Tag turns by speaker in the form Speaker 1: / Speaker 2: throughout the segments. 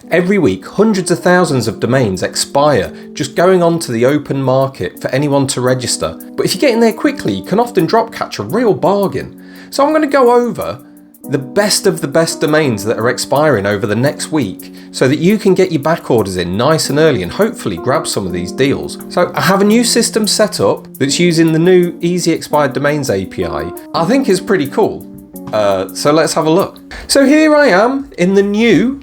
Speaker 1: Every week, hundreds of thousands of domains expire just going onto the open market for anyone to register. But if you get in there quickly, you can often drop catch a real bargain. So I'm going to go over the best of the best domains that are expiring over the next week so that you can get your back orders in nice and early and hopefully grab some of these deals. So I have a new system set up that's using the new Easy Expired Domains API. I think it's pretty cool. So let's have a look. So here I am in the new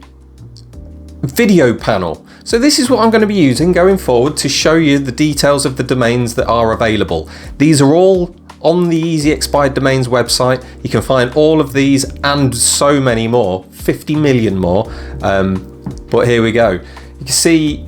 Speaker 1: video panel. So this is what I'm going to be using going forward to show you the details of the domains that are available. These are all on the Easy Expired Domains website. You can find all of these and so many more, 50 million more. But here we go. You can see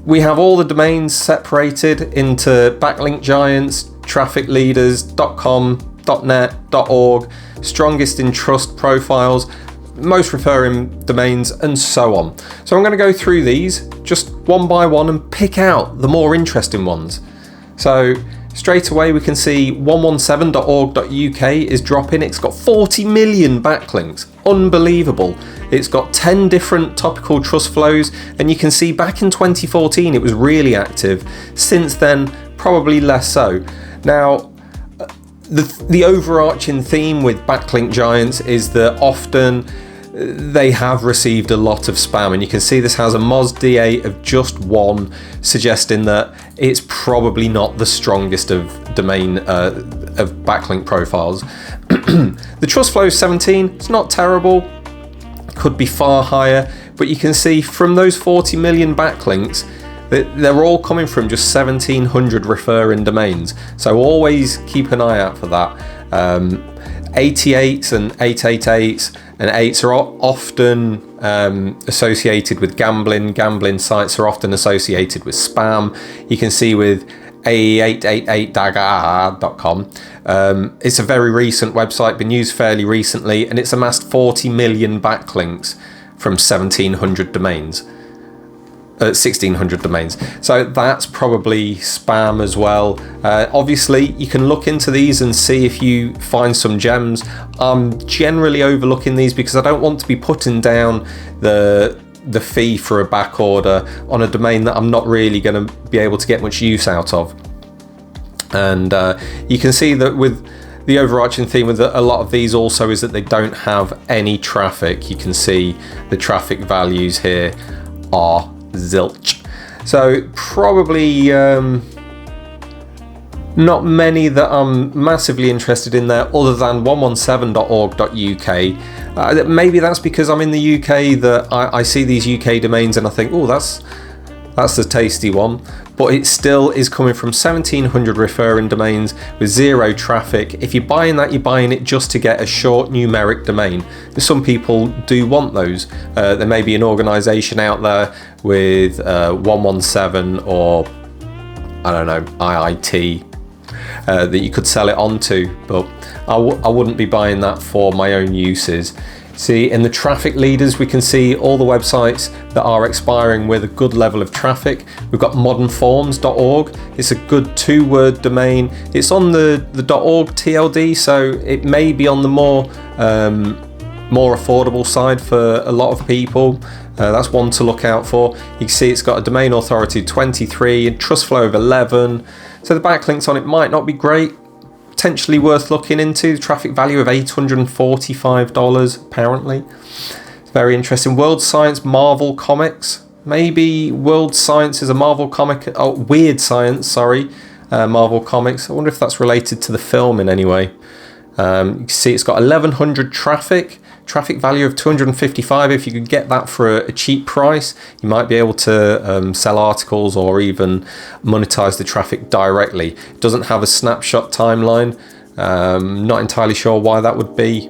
Speaker 1: we have all the domains separated into Backlink Giants, traffic leaders, .com, .net, .org, strongest in trust profiles, most referring domains, and so on. So I'm going to go through these just one by one and pick out the more interesting ones. So straight away we can see 117.org.uk is dropping. It's got 40 million backlinks. Unbelievable. It's got 10 different topical trust flows, and you can see back in 2014 it was really active. Since then, probably less so. Now, the overarching theme with Backlink Giants is that often they have received a lot of spam, and you can see this has a MOS-D8 of just 1, suggesting that it's probably not the strongest of domain of backlink profiles. The trust flow is 17. It's not terrible, could be far higher, but you can see from those 40 million backlinks that they're all coming from just 1,700 referring domains. So always keep an eye out for that. 88s and 888s and 8s are often associated with gambling. Gambling sites are often associated with spam. You can see with a888daga.com. It's a very recent website, been used fairly recently, and it's amassed 40 million backlinks from 1,700 domains. 1,600 domains. So that's probably spam as well. Obviously, you can look into these and see if you find some gems. I'm generally overlooking these because I don't want to be putting down the fee for a back order on a domain that I'm not really going to be able to get much use out of. And you can see that with the overarching theme with a lot of these also is that they don't have any traffic. You can see the traffic values here are zilch. So probably not many that I'm massively interested in there other than 117.org.uk. Maybe that's because I'm in the UK that I see these UK domains and I think, oh, that's the tasty one. But it still is coming from 1,700 referring domains with 0 traffic. If you're buying that, you're buying it just to get a short numeric domain. Some people do want those. There may be an organisation out there with 117 or, I don't know, IIT that you could sell it onto, but I wouldn't be buying that for my own uses. See, in the traffic leaders, we can see all the websites that are expiring with a good level of traffic. We've got modernforms.org. It's a good 2-word domain. It's on the .org TLD, so it may be on the more affordable side for a lot of people. That's one to look out for. You can see it's got a domain authority of 23, and trust flow of 11. So the backlinks on it might not be great. Potentially worth looking into. The traffic value of $845 apparently. It's very interesting. World Science Marvel Comics. Maybe World Science is a Marvel comic. Oh, Weird Science, sorry. Marvel Comics. I wonder if that's related to the film in any way. You can see it's got 1,100 traffic value of 255. If you could get that for a cheap price, you might be able to sell articles or even monetize the traffic directly. It doesn't have a snapshot timeline. Not entirely sure why that would be.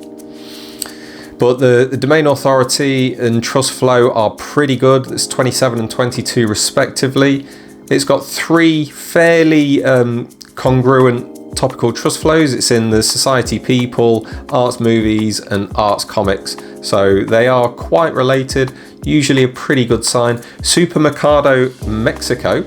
Speaker 1: But the domain authority and trust flow are pretty good. It's 27 and 22 respectively. It's got 3 fairly congruent topical trust flows. It's in the Society People, Arts Movies and Arts Comics, so they are quite related, usually a pretty good sign. Supermercado Mexico,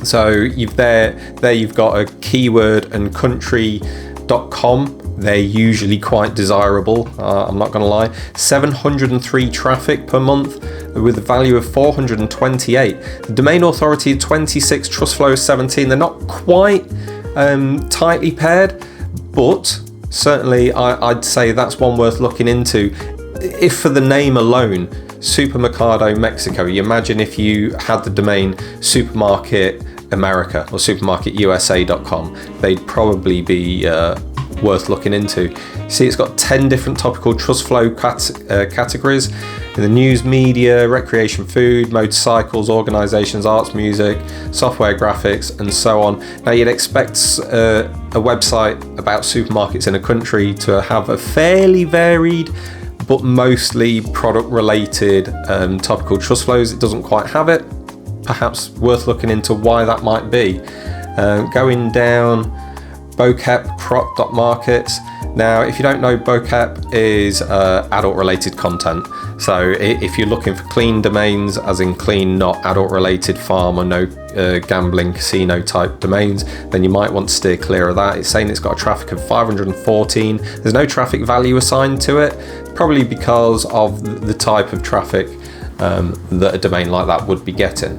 Speaker 1: so you've got a keyword and country.com they're usually quite desirable, I'm not going to lie. 703 traffic per month with a value of 428. The domain authority at 26, trust flow is 17. They're not quite tightly paired, but certainly I'd say that's one worth looking into. If for the name alone, Supermercado Mexico, you imagine if you had the domain Supermarket America or supermarketusa.com, they'd probably be worth looking into. See, it's got 10 different topical trust flow categories in the news, media, recreation, food, motorcycles, organisations, arts, music, software, graphics, and so on. Now, you'd expect a website about supermarkets in a country to have a fairly varied but mostly product related topical trust flows. It doesn't quite have it. Perhaps worth looking into why that might be. Going down, Bocep Crop Markets. Now, if you don't know, Bocep is adult related content. So if you're looking for clean domains, as in clean, not adult related, farm or no gambling, casino type domains, then you might want to steer clear of that. It's saying it's got a traffic of 514. There's no traffic value assigned to it, probably because of the type of traffic that a domain like that would be getting.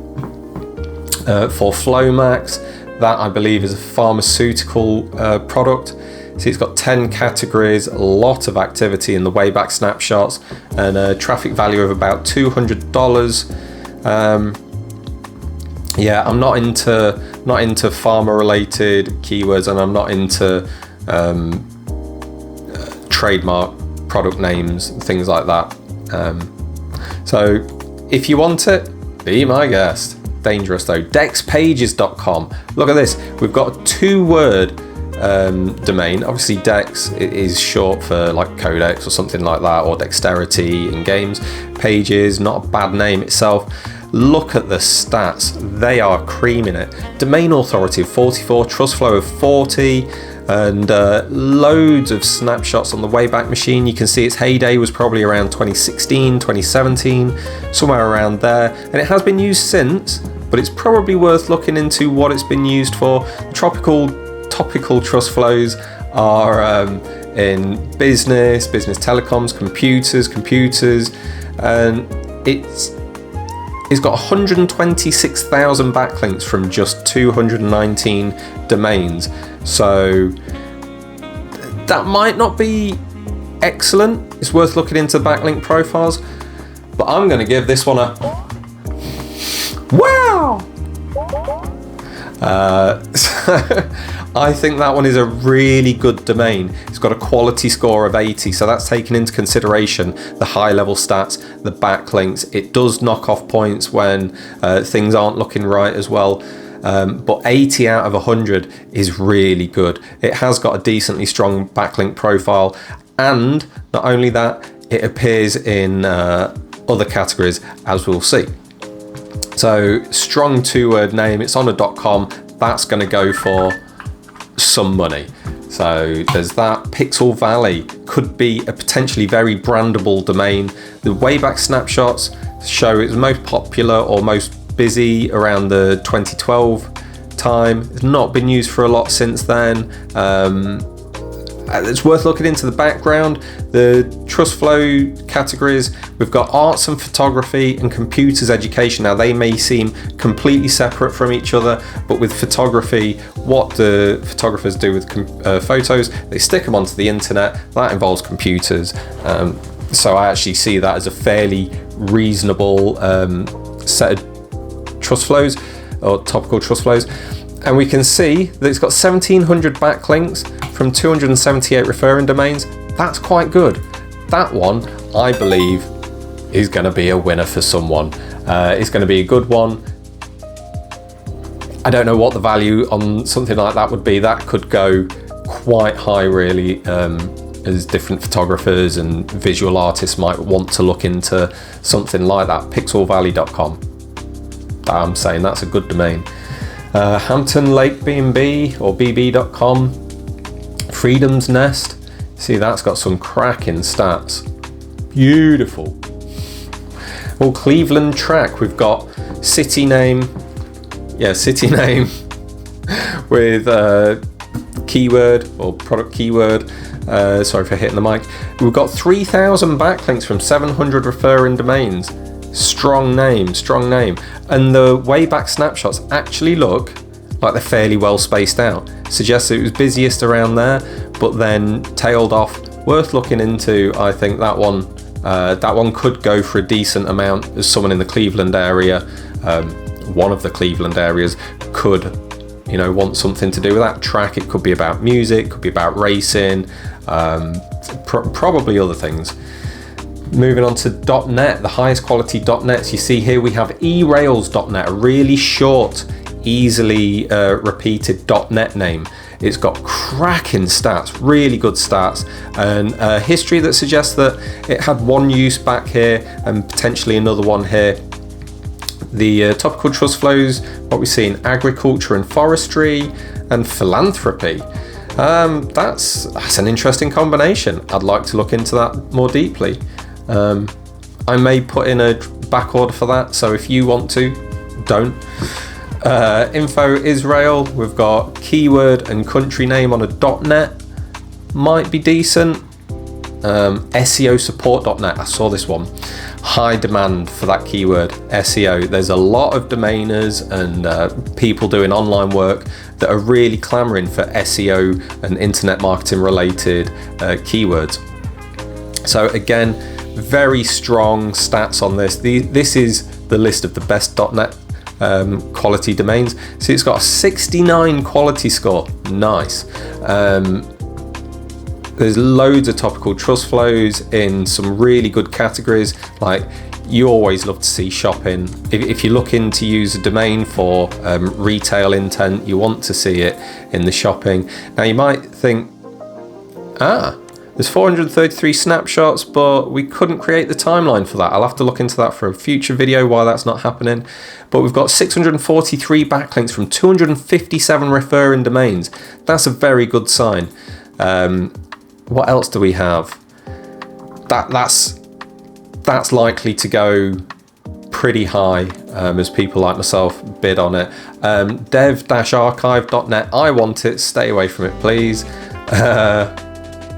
Speaker 1: For Flowmax, that I believe is a pharmaceutical product. See, it's got 10 categories, a lot of activity in the Wayback Snapshots, and a traffic value of about $200. Yeah, I'm not into pharma related keywords, and I'm not into trademark product names and things like that. So if you want it, be my guest. Dangerous though. Dexpages.com. Look at this. We've got a 2-word domain. Obviously Dex is short for like codex or something like that, or dexterity in games. Pages, not a bad name itself. Look at the stats. They are creaming it. Domain authority of 44, trust flow of 40, and loads of snapshots on the Wayback Machine. You can see its heyday was probably around 2016, 2017, somewhere around there, and it has been used since, but it's probably worth looking into what it's been used for. Topical trust flows are in business telecoms, computers, and it's got 126,000 backlinks from just 219 domains. So that might not be excellent. It's worth looking into backlink profiles, but I'm going to give this one a wow. I think that one is a really good domain. It's got a quality score of 80, so that's taken into consideration the high level stats, the backlinks. It does knock off points when things aren't looking right as well. But 80 out of 100 is really good. It has got a decently strong backlink profile, and not only that, it appears in other categories, as we'll see. So strong 2-word name. It's on a .com. That's going to go for some money. So there's that. Pixel Valley could be a potentially very brandable domain. The Wayback Snapshots show it's most popular or most busy around the 2012 time. It's not been used for a lot since then. It's worth looking into the background. The trust flow categories, we've got arts and photography and computers education. Now they may seem completely separate from each other, but with photography, what the photographers do with photos, they stick them onto the internet. That involves computers. So I actually see that as a fairly reasonable set of trust flows or topical trust flows. And we can see that it's got 1,700 backlinks from 278 referring domains. That's quite good. That one, I believe, is going to be a winner for someone. It's going to be a good one. I don't know what the value on something like that would be. That could go quite high, really, as different photographers and visual artists might want to look into something like that. Pixelvalley.com. I'm saying that's a good domain. Hampton Lake B&B or bb.com. Freedom's Nest. See, that's got some cracking stats. Beautiful. Well, Cleveland Track, we've got city name with keyword or product keyword. Sorry for hitting the mic. We've got 3,000 backlinks from 700 referring domains. Strong name, strong name. And the Wayback Snapshots actually look like they're fairly well spaced out. Suggests it was busiest around there, but then tailed off. Worth looking into, I think that one. That one could go for a decent amount. As someone in the Cleveland area, one of the Cleveland areas, could, want something to do with that track. It could be about music, could be about racing, probably other things. Moving on to .NET, the highest quality .NETs. You see here we have erails.net, a really short, easily repeated .NET name. It's got cracking stats, really good stats, and a history that suggests that it had one use back here and potentially another one here. The topical trust flows, what we see in agriculture and forestry and philanthropy. That's an interesting combination. I'd like to look into that more deeply. I may put in a back order for that, so if you want to, don't. Info Israel, we've got keyword and country name on a .NET, might be decent. SEO support.net, I saw this one. High demand for that keyword, SEO. There's a lot of domainers and people doing online work that are really clamoring for SEO and internet marketing related keywords. So again, very strong stats on this. This is the list of the best .NET quality domains. So it's got a 69 quality score. Nice. There's loads of topical trust flows in some really good categories. Like, you always love to see shopping. If you're looking to use a domain for retail intent, you want to see it in the shopping. Now you might think, there's 433 snapshots, but we couldn't create the timeline for that. I'll have to look into that for a future video why that's not happening. But we've got 643 backlinks from 257 referring domains. That's a very good sign. What else do we have? That's likely to go pretty high as people like myself bid on it. dev-archive.net, I want it, stay away from it please.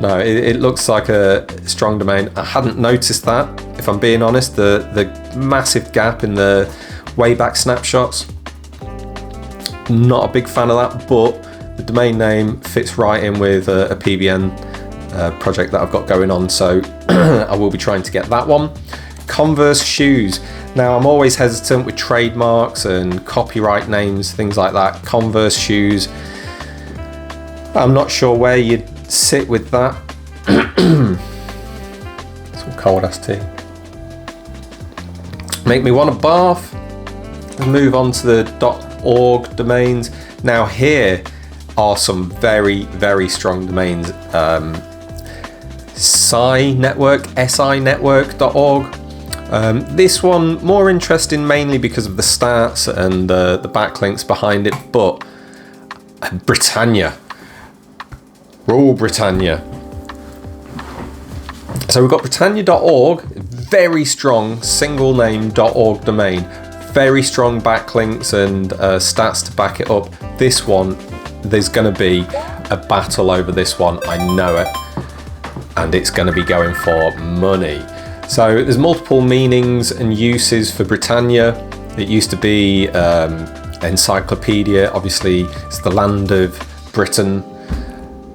Speaker 1: No, it looks like a strong domain. I hadn't noticed that, if I'm being honest, the massive gap in the Wayback Snapshots. Not a big fan of that, but the domain name fits right in with a PBN project that I've got going on, so I will be trying to get that one. Converse shoes. Now I'm always hesitant with trademarks and copyright names, things like that. Converse shoes. I'm not sure where you'd sit with that. Some cold ass tea. Make me want a bath. Move on to the .org domains. now here are some very, very strong domains. sinetwork.org. This one more interesting mainly because of the stats and the backlinks behind it, but Britannia. Rule Britannia. So we've got Britannia.org, very strong single name .org domain, very strong backlinks and stats to back it up. This one, there's going to be a battle over this one, I know it, and it's going to be going for money. So there's multiple meanings and uses for Britannia. It used to be encyclopedia, obviously it's the land of Britain.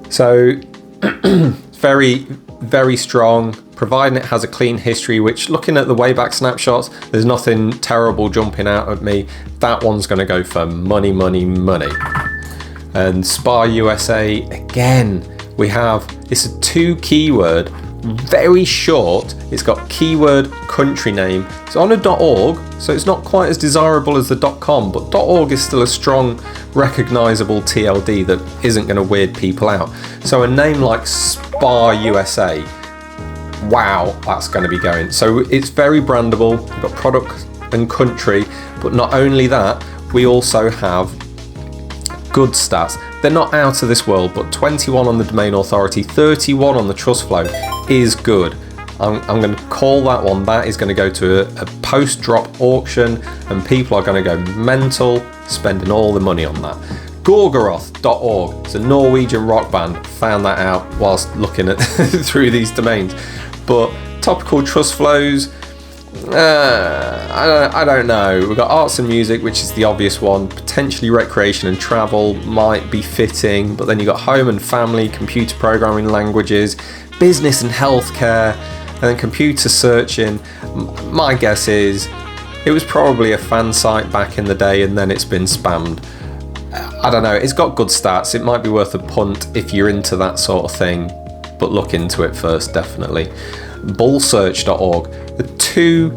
Speaker 1: So very, very strong, providing it has a clean history, which looking at the Wayback Snapshots, there's nothing terrible jumping out at me. That one's going to go for money, money, money. And Spar USA, again, we have, it's a 2 keyword, very short. It's got keyword, country name. It's on a .org, so it's not quite as desirable as the .com, but .org is still a strong, recognizable TLD that isn't going to weird people out. So a name like Spar USA, wow, that's going to be going. So it's very brandable. We've got product and country, but not only that, we also have good stats. They're not out of this world, but 21 on the domain authority, 31 on the trust flow is good. I'm going to call that one. That is going to go to a post-drop auction, and people are going to go mental spending all the money on that. Gorgoroth.org. It's a Norwegian rock band. Found that out whilst looking at through these domains. But Topical Trust Flows, I don't know. We've got arts and music, which is the obvious one. Potentially recreation and travel might be fitting, but then you've got home and family, computer programming languages, business and healthcare, and then computer searching. My guess is it was probably a fan site back in the day and then it's been spammed. I don't know. It's got good stats. It might be worth a punt if you're into that sort of thing, but look into it first, definitely. Bullsearch.org. The two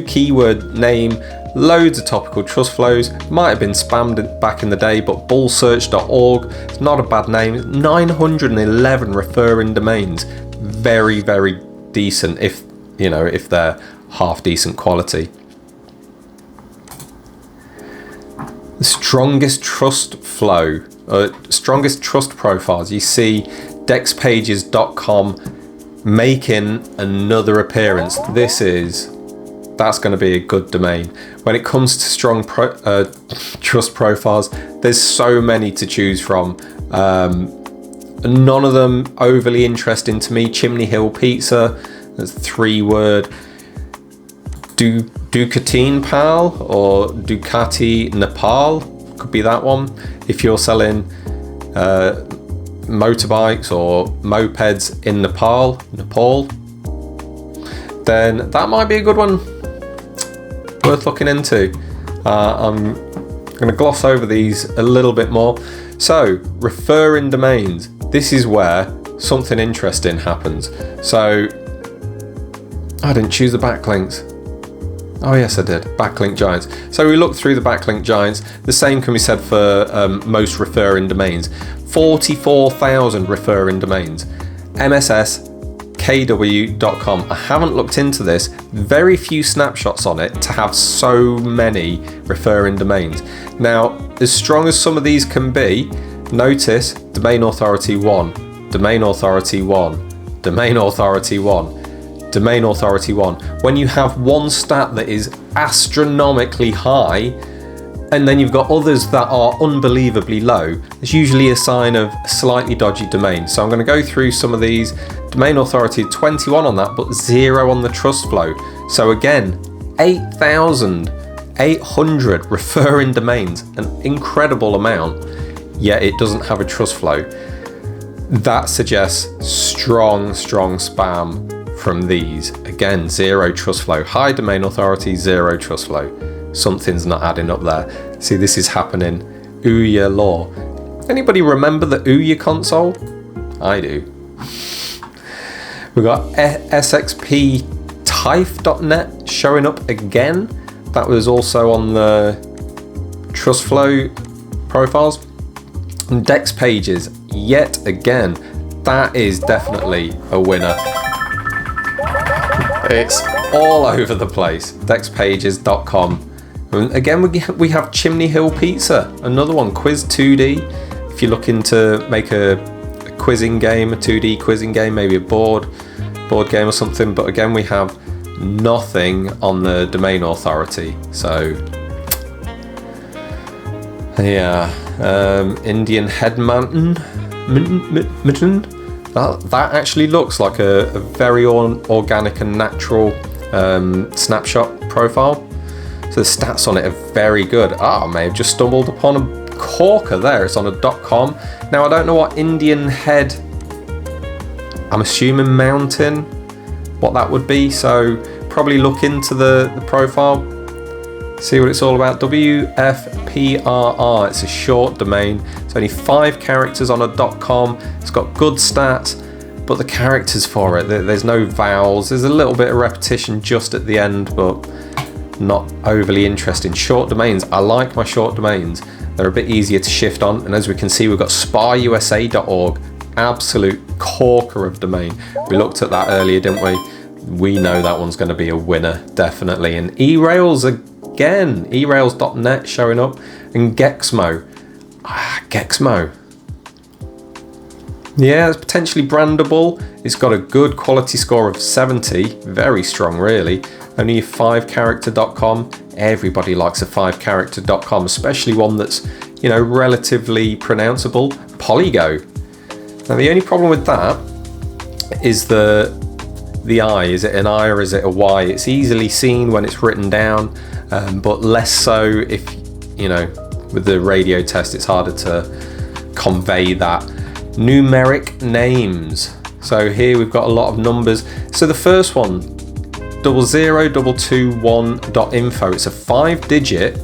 Speaker 1: keyword name, loads of topical trust flows. Might have been spammed back in the day, but bullsearch.org, it's not a bad name. 911 referring domains. Very, very decent if they're half decent quality. The strongest trust flow, strongest trust profiles. You see dexpages.com making another appearance. That's going to be a good domain. When it comes to strong trust profiles, there's so many to choose from. None of them overly interesting to me. Chimney Hill Pizza, that's 3-word. Ducatine Pal or Ducati Nepal, could be that one. If you're selling motorbikes or mopeds in Nepal, then that might be a good one, worth looking into. I'm going to gloss over these a little bit more. So, referring domains. This is where something interesting happens. So, I didn't choose the backlinks. Oh yes, I did. Backlink Giants. So we looked through the Backlink Giants. The same can be said for most referring domains. 44,000 referring domains. MSSKW.com. I haven't looked into this. Very few snapshots on it to have so many referring domains. Now, as strong as some of these can be, notice Domain Authority 1, Domain Authority 1, Domain Authority 1. Domain Authority 1. When you have one stat that is astronomically high, and then you've got others that are unbelievably low, it's usually a sign of a slightly dodgy domain. So I'm going to go through some of these. Domain Authority 21 on that, but 0 on the trust flow. So again, 8,800 referring domains, an incredible amount, yet it doesn't have a trust flow. That suggests strong spam from these. Again, 0 trust flow. High domain authority, 0 trust flow. Something's not adding up there. See, this is happening. Ouya law. Anybody remember the Ouya console? I do. We've got sxptype.net showing up again. That was also on the trust flow profiles. And Dex Pages, yet again, that is definitely a winner. It's all over the place. Dexpages.com. And again, we have Chimney Hill Pizza, another one. Quiz 2D. If you're looking to make a quizzing game, a 2D quizzing game, maybe a board game or something. But again, we have nothing on the domain authority. So yeah, Indian Head Mitten. That actually looks like a very organic and natural snapshot profile. So the stats on it are very good. I may have just stumbled upon a corker there. It's on a .com. Now I don't know what Indian Head, I'm assuming mountain, what that would be. So probably look into the profile, see what it's all about. WFPRR, it's a short domain. It's only 5 characters on a .com. It's got good stats, but the characters for it, there's no vowels. There's a little bit of repetition just at the end, but not overly interesting. Short domains, I like my short domains. They're a bit easier to shift on. And as we can see, we've got spyusa.org, absolute corker of domain. We looked at that earlier, didn't we? We know that one's going to be a winner, definitely. And eRails again, erails.net showing up, and Gexmo. Gexmo. Yeah, it's potentially brandable. It's got a good quality score of 70, very strong really. Only a 5-character.com. Everybody likes a 5-character.com, especially one that's, you know, relatively pronounceable, Polygo. Now the only problem with that is the I. Is it an I or is it a Y? It's easily seen when it's written down, but less so if, you know, with the radio test it's harder to convey that. Numeric names. So here we've got a lot of numbers. So the first one, 00221.info. It's a 5-digit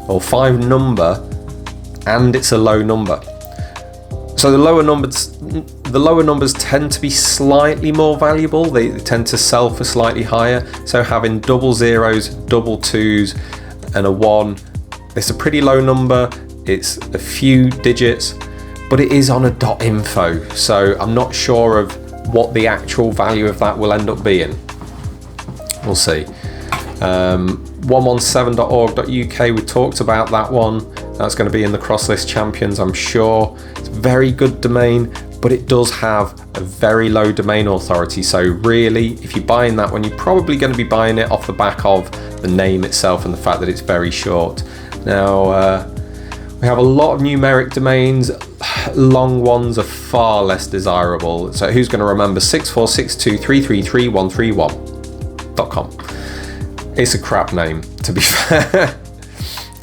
Speaker 1: or 5-number, and it's a low number. So the lower numbers tend to be slightly more valuable. They tend to sell for slightly higher. So having 00s, 22s, and a 1, it's a pretty low number. It's a few digits, but it is on a .info. So I'm not sure of what the actual value of that will end up being. We'll see. 117.org.uk, we talked about that one. That's going to be in the CrossList Champions, I'm sure. It's a very good domain, but it does have a very low domain authority. So really, if you're buying that one, you're probably going to be buying it off the back of the name itself and the fact that it's very short. Now, we have a lot of numeric domains. Long ones are far less desirable. So who's going to remember 6462333131.com? It's a crap name, to be fair.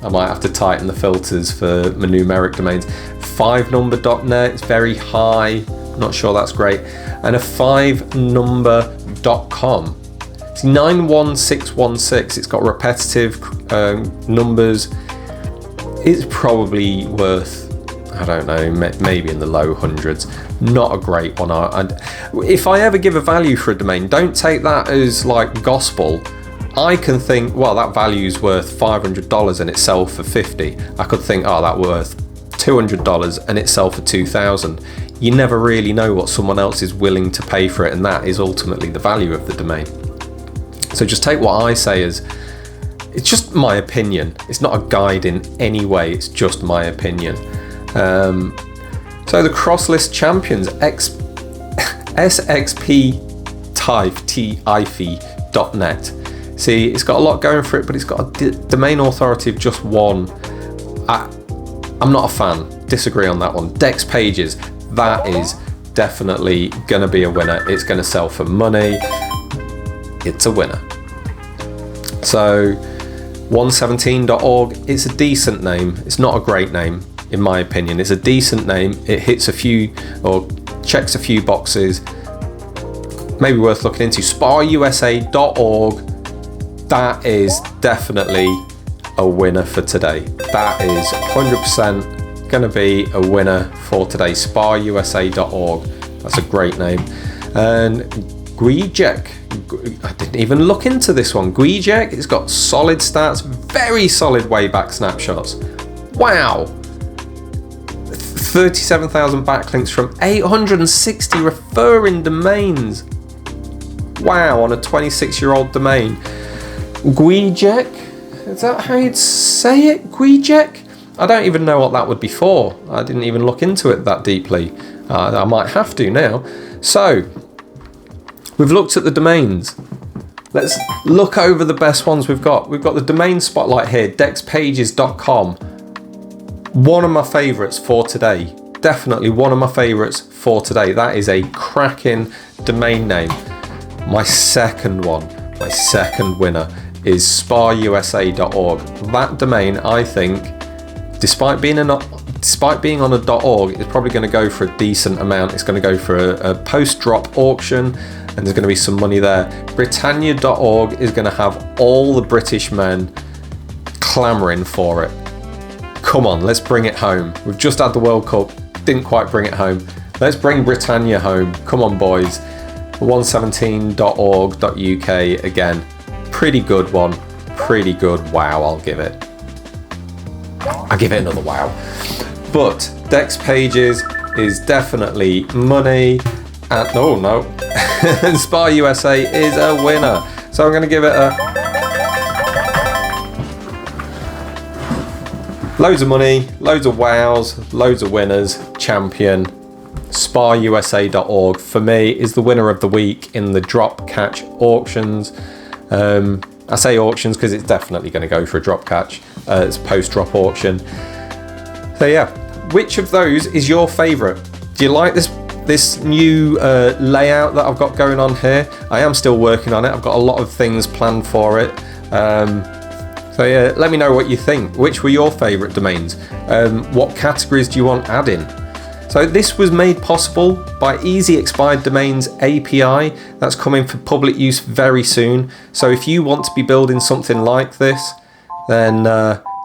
Speaker 1: I might have to tighten the filters for my numeric domains. 5number.net, it's very high. Not sure that's great. And a 5number.com. It's 91616. It's got repetitive numbers. It's probably worth, I don't know, maybe in the low hundreds. Not a great one. If I ever give a value for a domain, don't take that as like gospel. I can think, well, that value's worth $500 and it sells for $50. I could think, oh, that's worth $200 and it sells for $2,000. You never really know what someone else is willing to pay for it, and that is ultimately the value of the domain. So just take what I say as, it's just my opinion. It's not a guide in any way, it's just my opinion. So the CrossList Champions, sxptyfe.net. See, it's got a lot going for it, but it's got a domain authority of just 1. I'm not a fan. Disagree on that one. Dex Pages, that is definitely going to be a winner. It's going to sell for money. It's a winner. So 117.org, it's a decent name. It's not a great name, in my opinion. It's a decent name. It hits a few, or checks a few boxes. Maybe worth looking into. sparusa.org. That is definitely a winner for today. That is 100% going to be a winner for today. sparusa.org. That's a great name. And Gwijek, I didn't even look into this one. Gwijek, it's got solid stats, very solid Wayback Snapshots. Wow. 37,000 backlinks from 860 referring domains. Wow, on a 26-year-old domain. Gwijek, is that how you'd say it? Gwijek? I don't even know what that would be for. I didn't even look into it that deeply. I might have to now. So, we've looked at the domains. Let's look over the best ones we've got. We've got the domain spotlight here, dexpages.com. One of my favourites for today. Definitely one of my favourites for today. That is a cracking domain name. My second one, my second winner is sparusa.org. That domain, I think, despite being on a .org, is probably going to go for a decent amount. It's going to go for a post-drop auction, and there's going to be some money there. Britannia.org is going to have all the British men clamouring for it. Come on, let's bring it home. We've just had the World Cup, didn't quite bring it home. Let's bring Britannia home. Come on, boys. 117.org.uk again. Pretty good one. Pretty good. Wow, I'll give it another wow. But Dex Pages is definitely money. And oh no. And sparusa is a winner. So I'm going to give it a loads of money, loads of wows, loads of winners, champion. sparusa.org for me is the winner of the week in the drop catch auctions. I say auctions because it's definitely going to go for a drop catch. It's a post drop auction. So yeah, which of those is your favourite? Do you like this new layout that I've got going on here? I am still working on it. I've got a lot of things planned for it. So yeah, let me know what you think. Which were your favourite domains? What categories do you want adding? So this was made possible by Easy Expired Domains API. That's coming for public use very soon. So if you want to be building something like this, then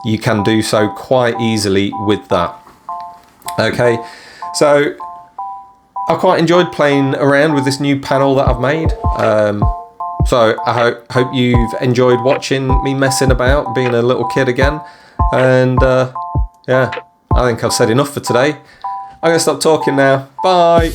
Speaker 1: you can do so quite easily with that. Okay, so I quite enjoyed playing around with this new panel that I've made. So I hope you've enjoyed watching me messing about, being a little kid again. And yeah, I think I've said enough for today. I'm going to stop talking now. Bye.